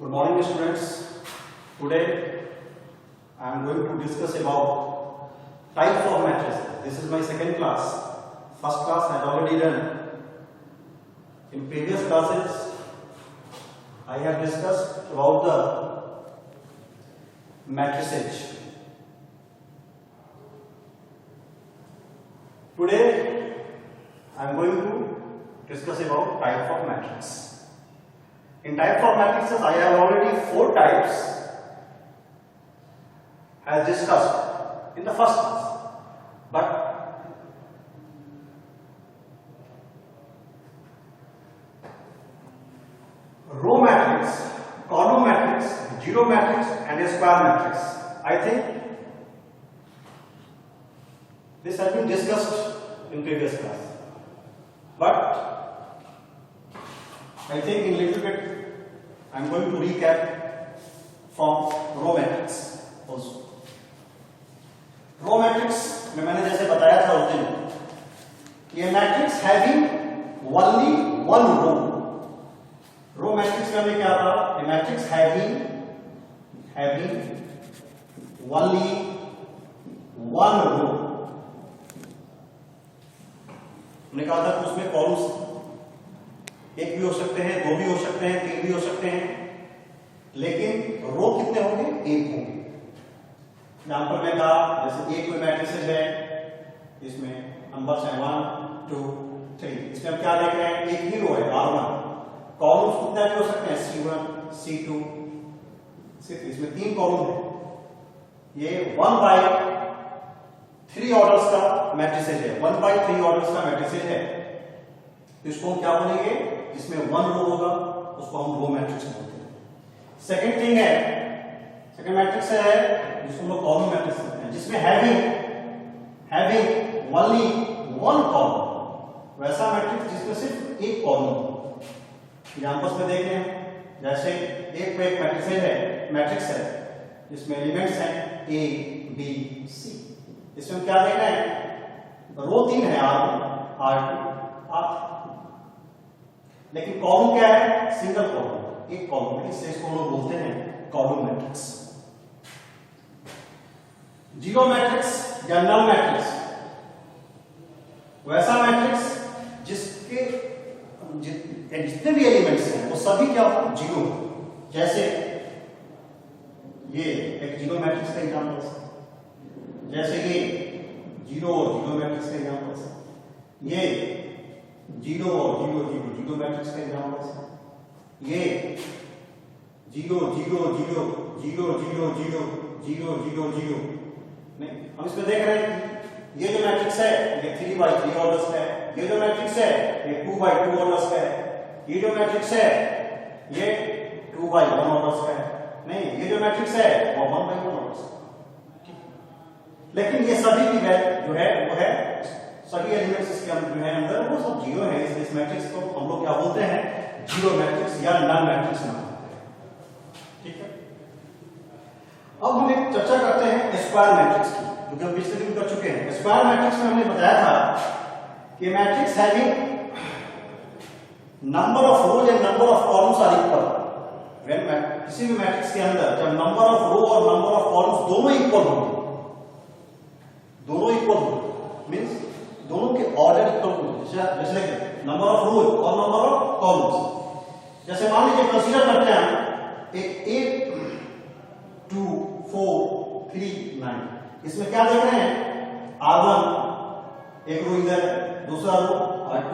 Good morning, students. Today I am going to discuss about types of matrices. This is my second class. First class I have already done. In previous classes, I have discussed about the matrices. Today I am going to discuss about types of matrices. In types of matrices, I have already 4 types as discussed in the first class. But row matrix, column matrix, zero matrix, and a square matrix. I think this has been discussed in previous class. But I think in little bit I am going to recap from row matrix also. Row matrix में मैंने जैसे बताया था उस दिन, ये matrix having only one row. Row matrix में हमने क्या कहा? A matrix having only one row. हमने कहा था कि उसमें कॉलम्स एक भी हो सकते हैं, 2 भी हो सकते हैं, 3 भी हो सकते हैं, लेकिन रो कितने होंगे? 1 होंगे. यहां पर मैं कहा जैसे एक कोई मैट्रिसेस है, इसमें नंबर्स हैं 1 2 3. इसमें हम क्या देख रहे हैं? एक ही रो है R1. कॉलम्स कितने भी हो सकते हैं? C1 C2 C3. इसमें 3 कॉलम है. ये 1/3 ऑर्डर्स का मैट्रिसेस है. 1/3 ऑर्डर्स का मैट्रिसेस है. तो इसको हम क्या बोलेंगे? जिसमें 1 रो होगा उसको हम रो मैट्रिक्स बोलते हैं. सेकंड थिंग है, सेकंड मैट्रिक्स है जिसको हम लोग कॉलम मैट्रिक्स बोलते हैं, जिसमें हैविंग ओनली वन कॉलम. वैसा मैट्रिक्स जिसमें सिर्फ एक कॉलम हो. एग्जांपल्स में देख रहे हैं, जैसे एक पे एक मैट्रिक्स है जिसमें एलिमेंट्स हैं A B C. इसमें हम क्या देख रहे हैं? रो 3 है, R1 R2 R3, लेकिन कॉलम क्या है? सिंगल कॉलम, एक कॉलम. इससे इसको हम लोग बोलते हैं कॉलम मैट्रिक्स. जीरो मैट्रिक्स या नल मैट्रिक्स, वैसा मैट्रिक्स जिसके जितने भी एलिमेंट्स हैं वो सभी क्या हो? जीरो. जैसे ये एक जीरो मैट्रिक्स का एग्जांपल है, जैसे ये जीरो और जीरो मैट्रिक्स का एग्जांपल है, ये जीरो और जीरो जीरो जीरो मैट्रिक्स का एग्जांपल है, ये zero zero zero zero zero zero zero zero zero. नहीं, हम इसमें देख रहे हैं कि ये जो मैट्रिक्स है ये 3/3 ऑर्डर्स का है. ये जो मैट्रिक्स है ये 2/2 ऑर्डर्स का है. ये जो मैट्रिक्स है ये 2/1 ऑर्डर्स का है. नहीं, ये जो मैट्रिक्स है वो 1/1 ऑर्डर्स का. लेकिन ये सभी की वैल्यू जो है वो है, सभी एलिमेंट्स इसके अंदर वो सब जीरो है. इस मैट्रिक्स को हम लोग क्या बोलते हैं? जीरो मैट्रिक्स या नल मैट्रिक्स नाम बोलते हैं. ठीक है. अब हम एक चर्चा करते हैं स्क्वायर मैट्रिक्स की, जो कि हम पिछले दिन कर चुके हैं. स्क्वायर मैट्रिक्स में हमने बताया था कि matrix having number of rows and number of columns are equal. किसी भी मैट्रिक्स के अंदर जब नंबर ऑफ रो और नंबर ऑफ कॉलम्स दोनों इक्वल होंगे, मीन्स दोनों के ऑर्डर इक्वल होंगे. जैसे नंबर ऑफ रोज और नंबर ऑफ कॉलम्स. जैसे मान लीजिए कंसीडर करते हैं एक 8 2 4 3 9. इसमें क्या देख रहे हैं? R1 एक रो इधर, दूसरा रो R2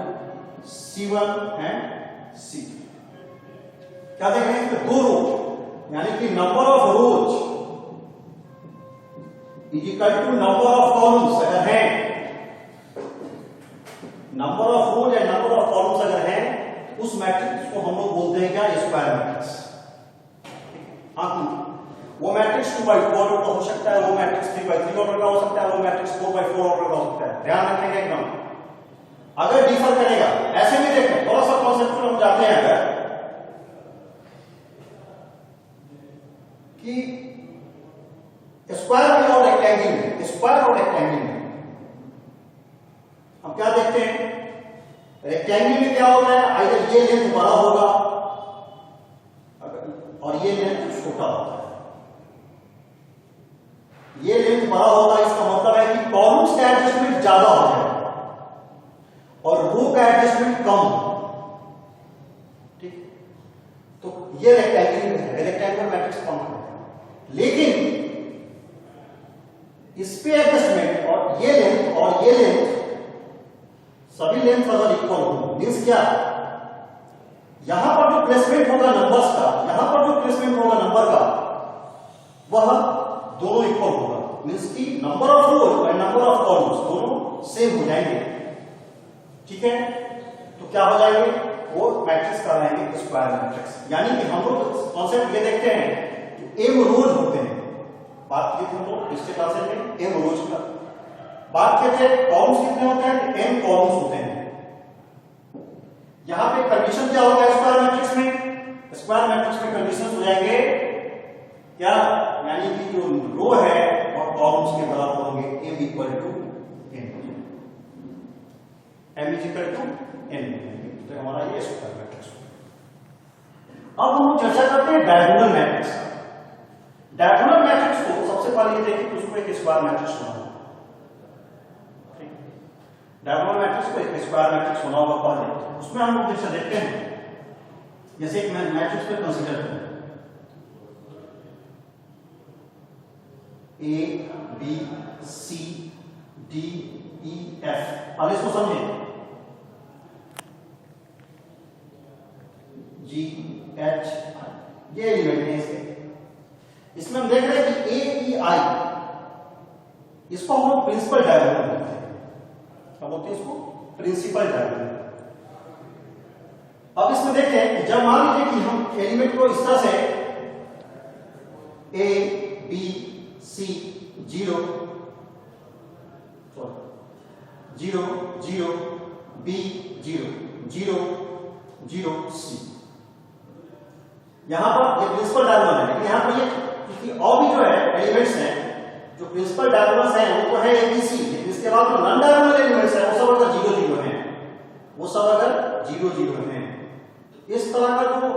C1 एंड C2. क्या देख रहे हैं? इसमें 2 रो, यानी कि number of rows is equal to number of columns अगर है. Number of rows and number of columns अगर है, उस मैट्रिक्स को हम लोग बोलते हैं क्या? Square matrix. हाँ, वो मैट्रिक्स 2/2 ऑर्डर का हो सकता है, वो मैट्रिक्स 3/3 ऑर्डर का हो सकता है, वो मैट्रिक्स 4/4 ऑर्डर का हो सकता है. ध्यान रखेंगे एकदम. अगर डिफर करेगा, ऐसे में देखें, थोड़ा सा कॉन्सेप्ट हम जाते हैं अगर कि स्क्वायर में और रेक्टेंगल में, स्क्वायर और रेक्टेंगल में हम क्या देखते हैं? रेक्टेंगल में क्या होता है? आइदर ये लेंथ बड़ा होगा और ये लेंथ छोटा होता है। ये लेंथ बड़ा होता है, इसका मतलब है कि कॉलम्स का एडजस्टमेंट ज्यादा हो जाएगा और रो का एडजस्टमेंट कम। ठीक, तो ये रेक्टेंगुलर मैट्रिक्स फॉर्म करता है। लेकिन इस पे एडजस्टमेंट और ये लेंथ सभी लेंथ अगर इक्वल हो, मीन्स क्या, यहां पर जो प्लेसमेंट होगा नंबर्स का, यहां पर जो प्लेसमेंट होगा नंबर का, वह दोनों इक्वल होगा। मीन्स की नंबर ऑफ रोज और नंबर ऑफ कॉलम्स दोनों सेम हो जाएंगे। ठीक है, तो क्या हो जाएंगे, वो मैट्रिक्स कहलाएंगे स्क्वायर मैट्रिक्स। यानी कि हम लोग कॉन्सेप्ट ये देखते हैं कि एम रोज होते हैं, बात की थी हम लोग पिछले क्लासेस में एम रोज का बात किए थे। कॉलम्स कितने होते हैं, एम कॉलम्स होते हैं। यहां पे कंडीशन क्या होगा स्क्वायर मैट्रिक्स में, स्क्वायर मैट्रिक्स में कंडीशंस हो जाएंगे क्या, यानी कि जो रो है और कॉलम्स के बराबर होंगे, m equal to n, m is equal to n, तो हमारा ये स्क्वायर मैट्रिक्स। अब हम चर्चा करते हैं डायगोनल मैट्रिक्स। डायगोनल मैट्रिक्स को सबसे पहले ये देखिए उसको एक स्क्वायर मैट्रिक्स होना होगा। डायगोनल मैट्रिक्स को एक स्क्वायर मैट्रिक्स होना होगा पहले। उसमें हम लोग जैसे देखते हैं, जैसे एक मैट्रिक्स में कंसीडर करें A B C D E F। पहले इसको समझें, G H ये एलिमेंट है इसके। इसमें हम देख रहे हैं कि A E I, इसको हम लोग प्रिंसिपल डायगोनल बोलते हैं। क्या बोलते हैं इसको, प्रिंसिपल डायगोनल। अब इसमें देखें कि जब मान लीजिए कि हम एलिमेंट को इस तरह से A B C 0 0 0 B 0 0 0 C, यहां पर ये प्रिंसिपल डायगोनल है। लेकिन यहां पर ये क्योंकि और भी जो है एलिमेंट्स हैं, जो प्रिंसिपल डायगोनल्स हैं वो तो है ABC, लेकिन इसके बाद जो नॉन डायगोनल एलिमेंट्स हैं वो सब अगर 0 0 हैं, वो सब अगर 0 0 हैं, तो इस तरह का जो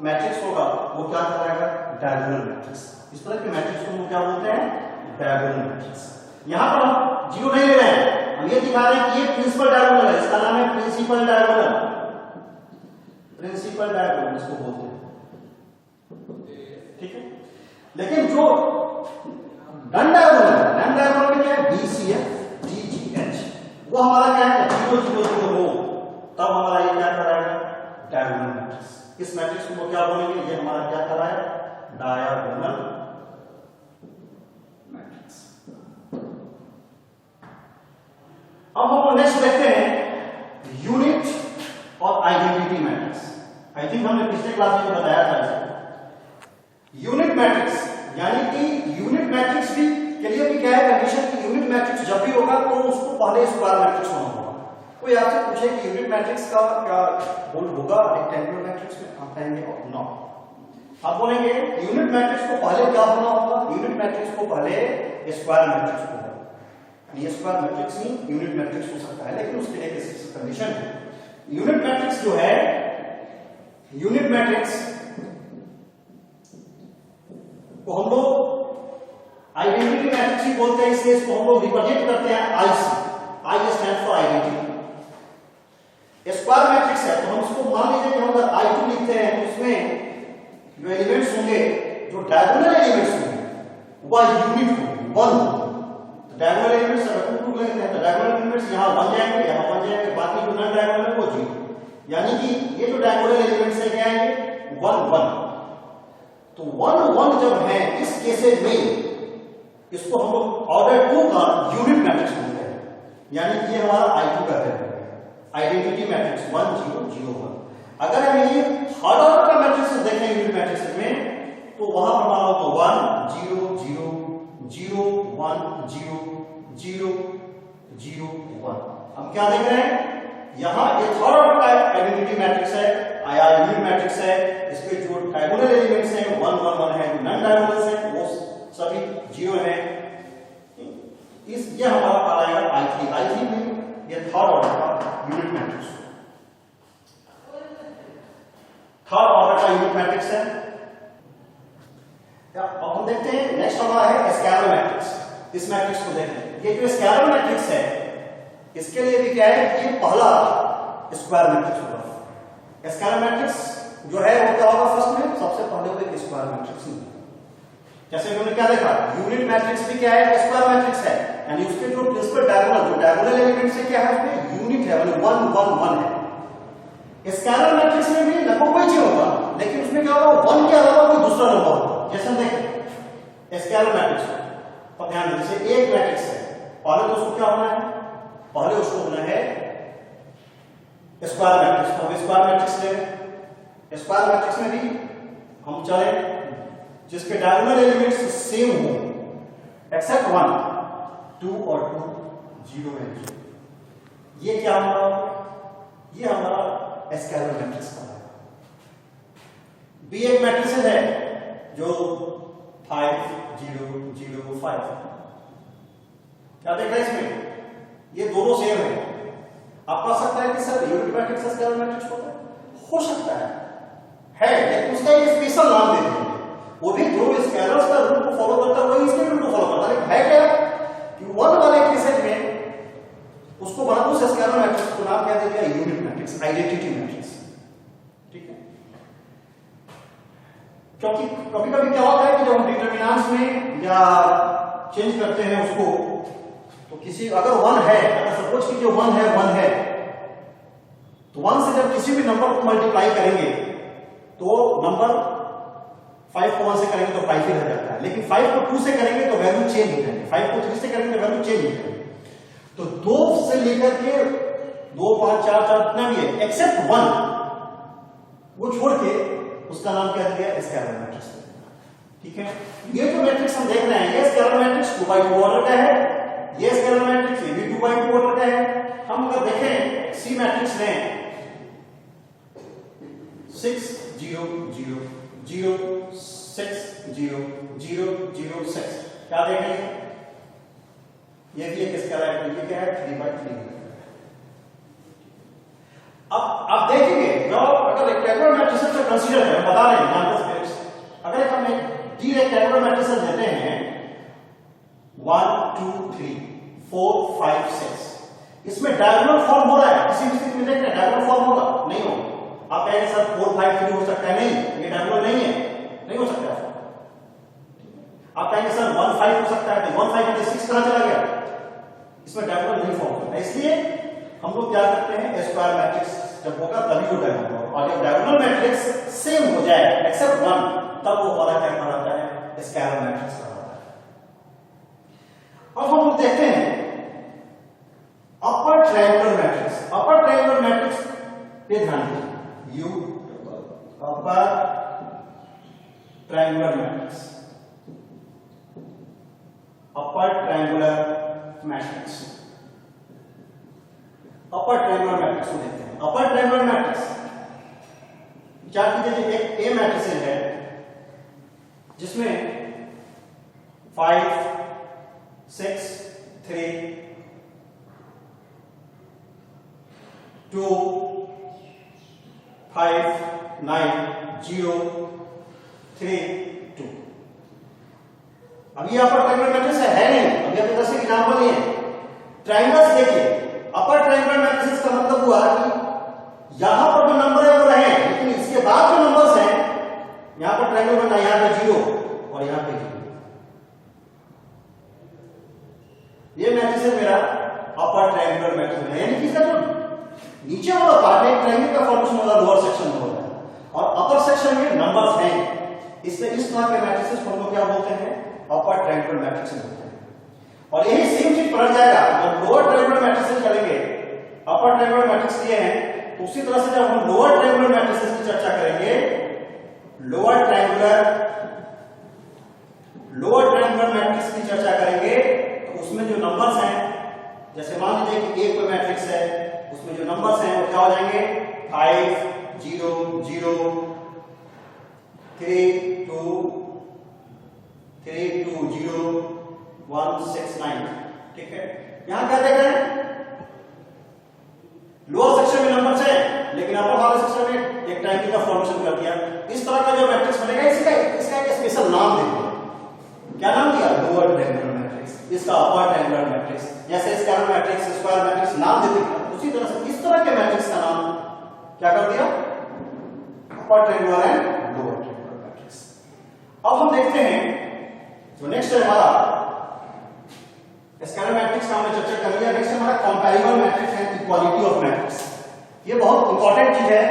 मैट्रिक्स होगा वो क्या कहलाएगा, डायगोनल मैट्रिक्स। इस तरह के मैट्रिक्स को हम क्या बोलते हैं, डायगोनल मैट्रिक्स। यहां पर हम 0 नहीं ले रहे हैं, हम ये दिखा रहे हैं कि ये प्रिंसिपल डायगोनल है, इसका नाम है प्रिंसिपल डायगोनल। प्रिंसिपल डायगोनल इसको बोलते हैं। ठीक है, लेकिन जो नॉन डायगोनल में क्या है, BCF DGH, वो हमारा क्या है 0 0 0 रो, तब हमारा ये क्या कराएगा, डायगोनल मैट्रिक्स। इस मैट्रिक्स को क्या बोलेंगे, ये हमारा क्या कराएगा, डायगोनल मैट्रिक्स। अब हम नेक्स्ट देखते हैं यूनिट और आइडेंटिटी मैट्रिक्स। आई थिंक हमने पिछले क्लास में बताया था यूनिट मैट्रिक्स, यानी कि यूनिट मैट्रिक्स भी के लिए भी क्या है कंडीशन कि यूनिट मैट्रिक्स जब भी होगा तो उसको पहले स्क्वायर मैट्रिक्स होना होगा। कोई आपसे पूछे कि यूनिट मैट्रिक्स का क्या रोल होगा रेक्टेंगुलर मैट्रिक्स में, आप कहेंगे नो। आप बोलेंगे यूनिट मैट्रिक्स को पहले क्या होना होगा, यूनिट मैट्रिक्स को पहले स्क्वायर मैट्रिक्स होगा। ये स्क्वायर मैट्रिक्स ही यूनिट मैट्रिक्स हो सकता है, लेकिन उसके लिए कंडीशन है। यूनिट मैट्रिक्स जो है, यूनिट मैट्रिक्स को हम लोग आइडेंटिटी मैट्रिक्स ही बोलते हैं, इसलिए इसको हम लोग रिप्रेजेंट करते हैं आई से। I stand for identity. Square matrix है तो हम इसको मान लीजिए कि हम अगर I2 लिखते हैं तो उसमें जो एलिमेंट्स होंगे, जो डायगोनल एलिमेंट्स होंगे वह यूनिट होंगे, 1 होंगे। तो डायगोनल एलिमेंट्स अगर 2 लेते हैं तो डायगोनल एलिमेंट्स यहां 1 जाएंगे, यहां 1 जाएंगे, बाकी जो नॉन डायगोनल है वो 0। यानी कि ये जो डायगोनल एलिमेंट्स है क्या आएंगे 1 1। तो 1 1 जब है इस केसेस में इसको हम लोग ऑर्डर 2 का यूनिट मैट्रिक्स बोलते हैं। यानी कि ये हमारा I2 कहते हैं, आइडेंटिटी मैट्रिक्स 1 0 0 1। अगर हम ये थर्ड ऑर्डर का मैट्रिक्स देखें यूनिट मैट्रिक्स में तो वहां पर मान लो तो 1 0 0 0 1 0 0 0 1। हम क्या देख रहे हैं, यहां ये थर्ड ऑर्डर का आइडेंटिटी मैट्रिक्स है, आया यूनिट मैट्रिक्स है। इसके जो डायगोनल एलिमेंट्स हैं 1 1 1 है, जो नॉन डायगोनल्स हैं वो सभी 0 है। इस ये हमारा कहलाएगा I3 में ये थर्ड ऑर्डर का यूनिट मैट्रिक्स, थर्ड ऑर्डर का यूनिट मैट्रिक्स है। अब हम देखते हैं नेक्स्ट हमारा है स्केलर मैट्रिक्स। इस मैट्रिक्स को देखें, ये जो स्केलर मैट्रिक्स है इसके लिए भी क्या है, ये पहला स्क्वायर मैट्रिक्स होगा। स्केलर मैट्रिक्स जो है वो क्या होगा, फर्स्ट में सबसे पहले वो एक स्क्वायर मैट्रिक्स ही। जैसे हमने क्या देखा, यूनिट मैट्रिक्स भी क्या है, स्क्वायर मैट्रिक्स है, यानी उसके जो प्रिंसिपल डायगोनल, जो डायगोनल एलिमेंट से क्या है उसमें यूनिट है, यानी 1 1 1 है। स्केलर मैट्रिक्स में भी लगभग वही चीज होगा, लेकिन उसमें क्या होगा, 1 के अलावा कोई दूसरा नंबर होगा। जैसे हम देखें स्केलर मैट्रिक्स पर ध्यान दें, जैसे एक मैट्रिक्स है, पहले तो उसको क्या होना है, पहले उसको होना है स्क्वायर मैट्रिक्स। तो स्क्वायर मैट्रिक्स ले, स्क्वायर मैट्रिक्स में भी हम चले जिसके डायगोनल एलिमेंट्स सेम हो एक्सेप्ट 1, 2 और 2 0 है। ये क्या हमारा, ये हमारा स्केलर मैट्रिक्स का है। बी एक मैट्रिक्स है जो 5 0 0 5, क्या देख रहे हैं इसमें, ये दोनों सेम है। आप कह सकते हैं कि sir unit matrix scalar matrix होता है, हो सकता है लेकिन उसका एक स्पेशल नाम दे देंगे। वो भी दो स्केलर्स का रूल को फॉलो करता है, वही इसके रूल को फॉलो करता है, लेकिन है क्या कि 1 वाले केसेस में उसको बना दो स्केलर मैट्रिक्स को नाम क्या दे दिया, यूनिट मैट्रिक्स, आइडेंटिटी मैट्रिक्स। ठीक है, क्योंकि कभी कभी क्या होता है कि जब हम डिटरमिनेंट्स में या चेंज करते हैं उसको, तो किसी अगर 1 है, अगर सपोज कीजिए 1 है तो 1 से जब किसी भी नंबर को मल्टीप्लाई करेंगे तो नंबर 5 को 1 से करेंगे तो 5 ही रह जाता है, लेकिन 5 को 2 से करेंगे तो वैल्यू चेंज हो जाएगी, 5 को 3 से करेंगे तो वैल्यू चेंज हो जाएगी। तो 2 से लेकर के 2 5 4 4 जितना भी है एक्सेप्ट 1 वो छोड़ के उसका नाम क्या दिया, स्केलर मैट्रिक्स। ठीक है, ये जो मैट्रिक्स हम देख रहे हैं ये स्केलर मैट्रिक्स 2 by 2 ऑर्डर का है, ये स्केलर मैट्रिक्स ये भी 2 by 2 ऑर्डर का है। हम अगर देखें सी मैट्रिक्स में 6 0 0 0 6 0 0 0 6, क्या देखेंगे, ये भी एक स्केलर है, ये क्या है 3 by 3। अब आप देखेंगे जब अगर रेक्टेंगुलर मैट्रिसेस को कंसीडर करें, बता रहे हैं यहां पर अगर हम एक डी रेक्टेंगुलर मैट्रिसेस लेते हैं 1 2 3 4 5 6, इसमें डायगोनल फॉर्म हो रहा है, किसी भी स्थिति में देखते हैं डायगोनल फॉर्म होगा, नहीं होगा। आप कहेंगे सर 4 5 3 हो सकता है, नहीं, ये डायगोनल नहीं है, नहीं हो सकता। आप कहेंगे सर 1 5 हो सकता है, 1 5 में 6 कहां चला गया, इसमें डायगोनल नहीं फॉर्म होता, इसलिए हम लोग क्या करते हैं स्क्वायर मैट्रिक्स जब होगा तभी वो डायगोनल होगा, और जब डायगोनल मैट्रिक्स सेम हो जाए एक्सेप्ट 1 तब वो हमारा क्या कहलाता है, स्केलर मैट्रिक्स कहलाता है। अब हम लोग देखते हैं upper triangular matrix. Upper triangular matrix पे ध्यान दीजिए, you upper triangular matrix, upper triangular matrix, upper triangular matrix को देखते हैं। अपर ट्रायंगुलर मैट्रिक्स क्या कीजिए, एक ए मैट्रिक्स है जिसमें 5 6 3 2 5 9 0 3 2। अभी अपर ट्रायंगुलर मैट्रिक्स है नहीं, अभी आपके पास एग्जांपल नहीं है। ट्रायंगल्स देखिए, अपर ट्रायंगुलर मैट्रिक्स का मतलब हुआ कि यहां पर जो नंबर है वो रहे, लेकिन इसके बाद जो नंबर्स हैं यहां पर ट्रायंगल बनना, यहां पे 0 और यहां पे 0। ये मैट्रिक्स है मेरा अपर ट्रायंगुलर मैट्रिक्स है, यानी कि इसका जो नीचे वाला पार्ट है ट्रायंगल का फॉर्मेशन वाला लोअर सेक्शन में होता है और अपर सेक्शन में नंबर्स हैं, इसलिए इस तरह के मैट्रिक्स को हम लोग क्या बोलते हैं, अपर ट्रायंगुलर मैट्रिक्स बोलते हैं। और यही सेम चीज पढ़ जाएगा जब लोअर ट्रायंगुलर मैट्रिक्स चलेंगे। अपर ट्रायंगुलर मैट्रिक्स दिए हैं तो उसी तरह से जब हम लोअर ट्रायंगुलर मैट्रिक्स की चर्चा करेंगे, लोअर ट्रायंगुलर मैट्रिक्स की चर्चा करेंगे तो उसमें जो नंबर्स हैं, जैसे मान लीजिए कि एक कोई मैट्रिक्स है, उसमें जो नंबर्स हैं वो क्या हो जाएंगे, 5 0 0 3 2 3 2 0 1 6 9। ठीक है, यहां क्या देख रहे हैं, लोअर सेक्शन में नंबर्स है लेकिन अपर वाले सेक्शन में एक ट्रायंगल का फॉर्मेशन कर दिया। इस तरह का जो मैट्रिक्स बनेगा इसका एक स्पेशल नाम देंगे, क्या नाम दिया? लोअर ट्रायंगुलर मैट्रिक्स, इसका अपर ट्रायंगुलर मैट्रिक्स, जैसे स्क्वायर मैट्रिक्स, स्क्वायर मैट्रिक्स नाम देते हैं, उसी तरह से इस तरह के मैट्रिक्स का नाम क्या कर दिया? Upper triangular and lower triangular matrix. अब हम देखते हैं जो नेक्स्ट है हमारा स्क्वायर मैट्रिक्स का हमने चर्चा कर लिया। नेक्स्ट हमारा comparable matrix and equality of matrix. ये बहुत इंपॉर्टेंट चीज है,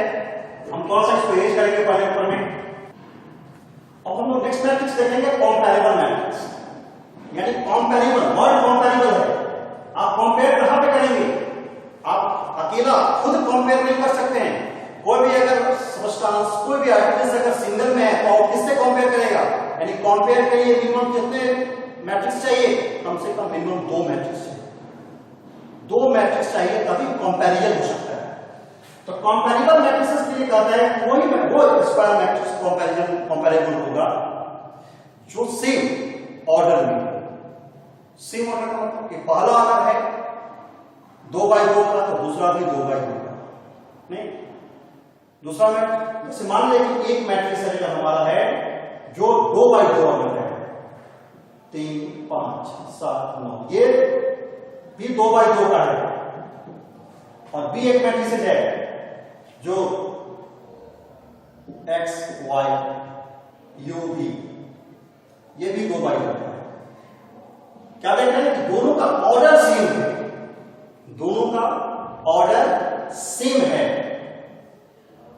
हम थोड़ा सा इसको एज करेंगे पहले ऊपर में। अब हम लोग नेक्स्ट मैट्रिक्स देखेंगे कंपैरेबल मैट्रिक्स, यानी कंपैरेबल, वर्ड कंपैरेबल है। आप कंपेयर कहां पे करेंगे? आप अकेला खुद कंपेयर नहीं कर सकते हैं। कोई भी अगर सब्सटेंस, कोई भी आर्टिकल्स अगर सिंगल में है तो आप किससे कंपेयर करेगा? यानी कंपेयर के लिए मिनिमम कितने मैट्रिक्स चाहिए? कम से कम मिनिमम 2 मैट्रिक्स चाहिए। 2 मैट्रिक्स चाहिए तभी कंपैरिजन हो सकता है। तो कंपैरेबल मैट्रिक्स के लिए कहता है कोई वो स्क्वायर मैट्रिक्स कंपैरेबल होगा जो सेम ऑर्डर में, सेम ऑर्डर का मतलब कि पहला अगर है 2x2 का तो दूसरा भी 2x2 का। नहीं, दूसरा में जैसे मान लें कि एक मैट्रिक्स है जो हमारा है जो 2x2 ऑर्डर है, 3 5 7 9, ये भी 2x2 का है। और बी एक मैट्रिक्स है जो x y u v, ये भी 2x2 का है। क्या देख रहे हैं कि दोनों का ऑर्डर सेम है, दोनों का ऑर्डर सेम है।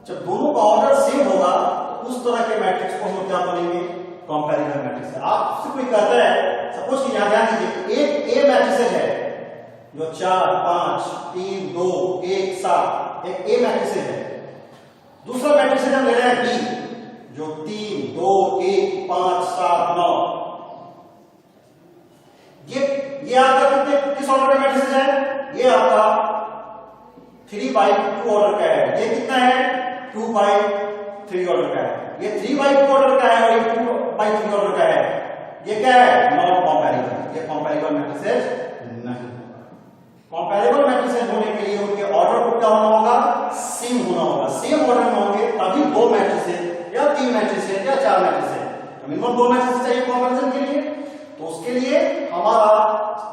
जब दोनों का ऑर्डर सेम होगा उस तरह के मैट्रिक्स को हम क्या बोलेंगे? Comparable matrix. आपसे कोई कहता है, सपोज कि यहां ध्यान दीजिए, एक ए मैट्रिक्स है जो 4 5 3 2 1 7, एक ए मैट्रिक्स है। दूसरा मैट्रिक्स हम ले रहे हैं बी जो 3 2 1 5 7 9। ये आपका कितने किस ऑर्डर का मैट्रिक्स है? ये आपका 3/2 ऑर्डर का है। ये कितना है? 2/3 ऑर्डर का है। ये 3/2 ऑर्डर का है और ये 2/3 ऑर्डर का है। ये क्या है? Non comparable. ये कंपैरेबल मैट्रिक्स नहीं। कंपैरेबल मैट्रिक्स होने के लिए उनके ऑर्डर को क्या होना होगा? सेम होना होगा। सेम ऑर्डर में होंगे तभी 2 मैट्रिक्स या 3 मैट्रिक्स या 4 मैट्रिक्स। मिनिमम 2 मैट्रिक्स चाहिए कंपैरिजन के लिए। तो उसके लिए हमारा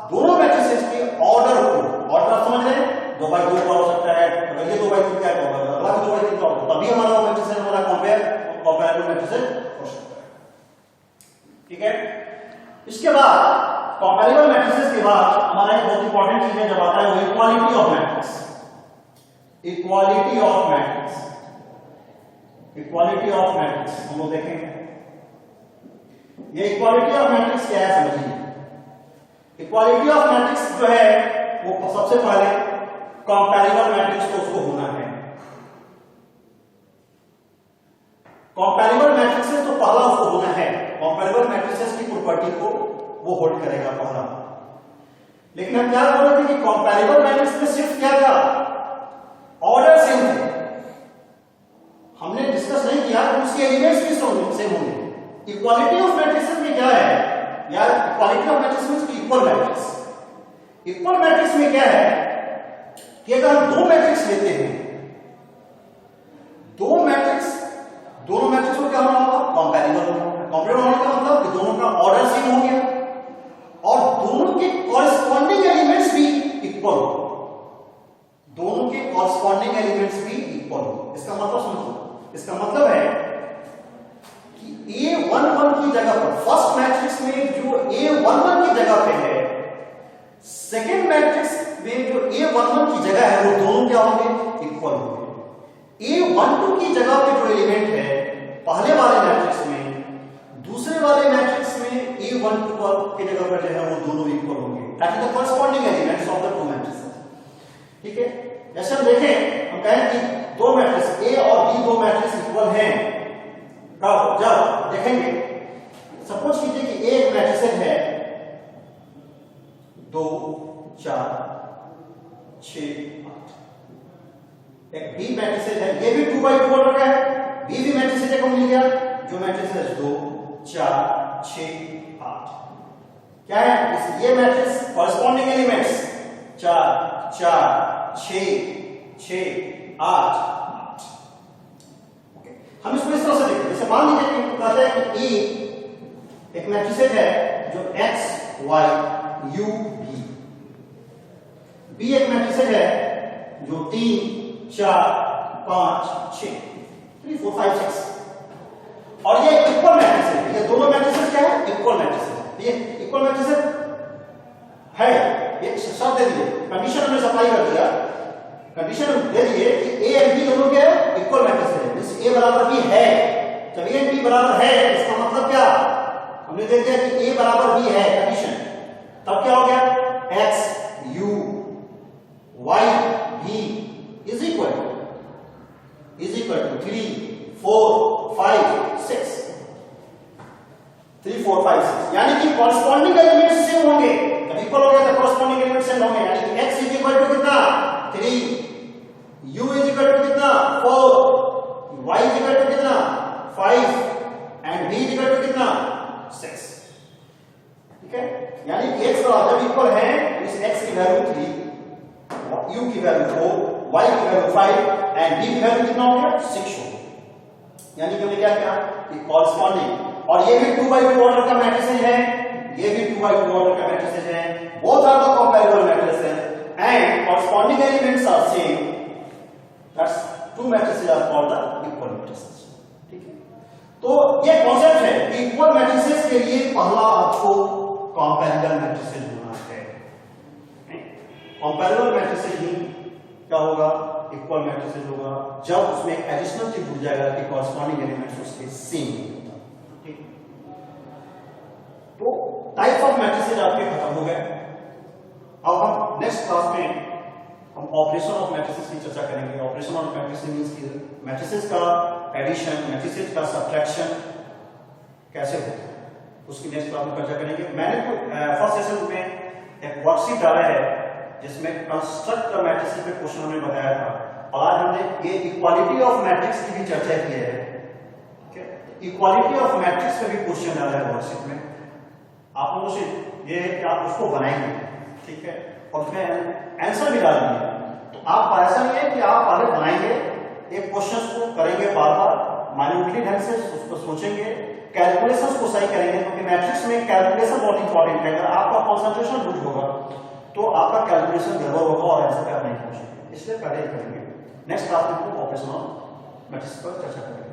दोनों मैट्रिक्स के ऑर्डर को, ऑर्डर समझ रहे हैं, 2x2 का हो सकता है, अगर ये 2x2 क्या होगा, अगला 2x3 का होगा, तभी हमारा मैट्रिक्स हमारा कंपैरेबल मैट्रिक्स हो सकता है। ठीक है। इसके बाद कंपैरेबल मैट्रिक्स के बाद हमारा एक बहुत इंपॉर्टेंट चीज है जब आता है वो equality of matrix. Equality of matrix, equality of matrix हम लोग देखेंगे। ये इक्वालिटी ऑफ मैट्रिक्स क्या है समझिए। इक्वालिटी ऑफ मैट्रिक्स जो है वो सबसे पहले कंपैरेबल मैट्रिक्स को उसको होना है। कंपैरेबल मैट्रिक्स तो पहला उसको होना है, कंपैरेबल मैट्रिक्स की प्रॉपर्टी को वो होल्ड करेगा पहला। लेकिन हम क्या बोल रहे थे कि कंपैरेबल मैट्रिक्स में सिर्फ क्या था? ऑर्डर सेम थे। हमने डिस्कस नहीं किया कि उसके एलिमेंट्स भी सेम होंगे। इक्वालिटी ऑफ मैट्रिक्स में क्या है यार? इक्वालिटी ऑफ मैट्रिक्स में इक्वल मैट्रिक्स। इक्वल मैट्रिक्स में क्या है कि अगर हम 2 मैट्रिक्स लेते हैं, 2 मैट्रिक्स, दोनों मैट्रिक्स को क्या होना होगा? कंपैरेबल होना होगा। कंपैरेबल होने का मतलब कि दोनों का ऑर्डर सेम हो गया और दोनों के कॉरेस्पॉन्डिंग एलिमेंट्स भी इक्वल हो। दोनों के कॉरेस्पॉन्डिंग एलिमेंट्स भी इक्वल हो। इसका मतलब समझो, इसका मतलब है कि A11 की जगह पर, फर्स्ट मैट्रिक्स में जो A11 की जगह पे है, सेकेंड मैट्रिक्स में जो A11 की जगह है वो दोनों क्या होंगे? इक्वल होंगे। A12 की जगह पे जो एलिमेंट है पहले वाले मैट्रिक्स में, दूसरे वाले मैट्रिक्स में A12 की जगह पर जो है वो दोनों इक्वल होंगे। That is the corresponding elements of the 2 matrix. ठीक है। जैसे हम देखें, हम कहें कि 2 मैट्रिक्स A और B 2 मैट्रिक्स इक्वल हैं, कब? जब देखेंगे, सपोज कीजिए कि एक मैट्रिक्स है 2 4 6 8, एक बी मैट्रिक्स है, ये भी 2x2 ऑर्डर का है, बी भी मैट्रिक्स को मिल गया जो मैट्रिक्स है 2 4 6 8। क्या है? ये मैट्रिक्स कॉरेस्पॉन्डिंग एलिमेंट्स 4 4 6 6 8 8। हम इसको इस तरह से देखते हैं। जैसे मान लीजिए कि कहते हैं कि एक मैट्रिसेज है जो x y u v, b एक मैट्रिसेज है जो 3 4 5 6 3 4 5 6, और ये इक्वल मैट्रिसेज है। ये दोनों मैट्रिसेज क्या है? Equal matrices. ये इक्वल मैट्रिसेज है, ये शर्त दे दिए, कंडीशन हमने सप्लाई कर दिया, कंडीशन दे दिए कि a एंड b दोनों क्या है? इक्वल मैट्रिसेज है। मींस a बराबर b है। जब a एंड b बराबर है इसका मतलब क्या? हमने देख दिया कि a बराबर b है कंडीशन, तब क्या हो गया? x u y v is equal to 3 4 5 6 3 4 5 6, यानी कि कॉरस्पॉन्डिंग एलिमेंट सेम होंगे। जब इक्वल हो गया तो कॉरस्पॉन्डिंग एलिमेंट सेम होंगे, यानी कि x इज इक्वल टू कितना? 3, u इज इक्वल टू कितना? 4, y इज इक्वल टू कितना? 5 and v is equal to कितना? 6। ठीक है, यानी कि x और जब इक्वल है इस x की वैल्यू 3, u की वैल्यू 4, y की वैल्यू 5 एंड v की वैल्यू कितना हो गया? 6 हो। यानी कि हमने क्या किया कि कॉरस्पॉन्डिंग, और ये भी 2x2 ऑर्डर का मैट्रिसेज है, ये भी 2x2 ऑर्डर का मैट्रिसेज है, both are the comparable matrices and corresponding elements are same, that's two matrices are called the equal matrices. ठीक है, तो ये कॉन्सेप्ट है कि इक्वल मैट्रिसेज के लिए पहला आपको कंपैरेबल मैट्रिसेज होना है। कंपैरेबल मैट्रिसेज ही क्या होगा? इक्वल मैट्रिसेज होगा जब उसमें एक एडिशनल चीज जुड़ जाएगा कि कॉरस्पॉन्डिंग एलिमेंट्स उसके सेम होगा। ठीक, तो टाइप ऑफ मैट्रिसेज आपके खत्म हो गए। अब हम नेक्स्ट क्लास में हम ऑपरेशन ऑफ मैट्रिसेज की चर्चा करेंगे। ऑपरेशन ऑफ मैट्रिसेज मींस कि मैट्रिसेज का एडिशन, मैट्रिसेज का सब्ट्रैक्शन कैसे होता है, उसकी नेक्स्ट क्लास में चर्चा करेंगे। मैंने फर्स्ट सेशन में एक वर्कशीट डाला है जिसमें कंस्ट्रक्ट द मैट्रिसेज पे क्वेश्चन हमने बताया था, और आज हमने ये इक्वालिटी ऑफ मैट्रिक्स की भी चर्चा की है। ठीक है, इक्वालिटी ऑफ मैट्रिक्स पे भी क्वेश्चन डाला है वर्कशीट में। आप लोगों से ये है कि आप उसको बनाएंगे, ठीक है, और उसमें आंसर भी डाल दिए। तो आप ऐसा नहीं है कि आप पहले बनाएंगे, एक क्वेश्चन को करेंगे बार बार माइन्यूटली ढंग से उसको सोचेंगे, कैलकुलेशंस को सही करेंगे, क्योंकि मैट्रिक्स में कैलकुलेशन बहुत इंपॉर्टेंट है। अगर आपका कंसंट्रेशन लूज होगा तो आपका कैलकुलेशन गड़बड़ होगा और आंसर पे आप नहीं पहुंचेंगे, इसलिए पहले ही करेंगे। नेक्स्ट क्लास में हम ऑपरेशन ऑफ मैट्रिक्स पर चर्चा करेंगे।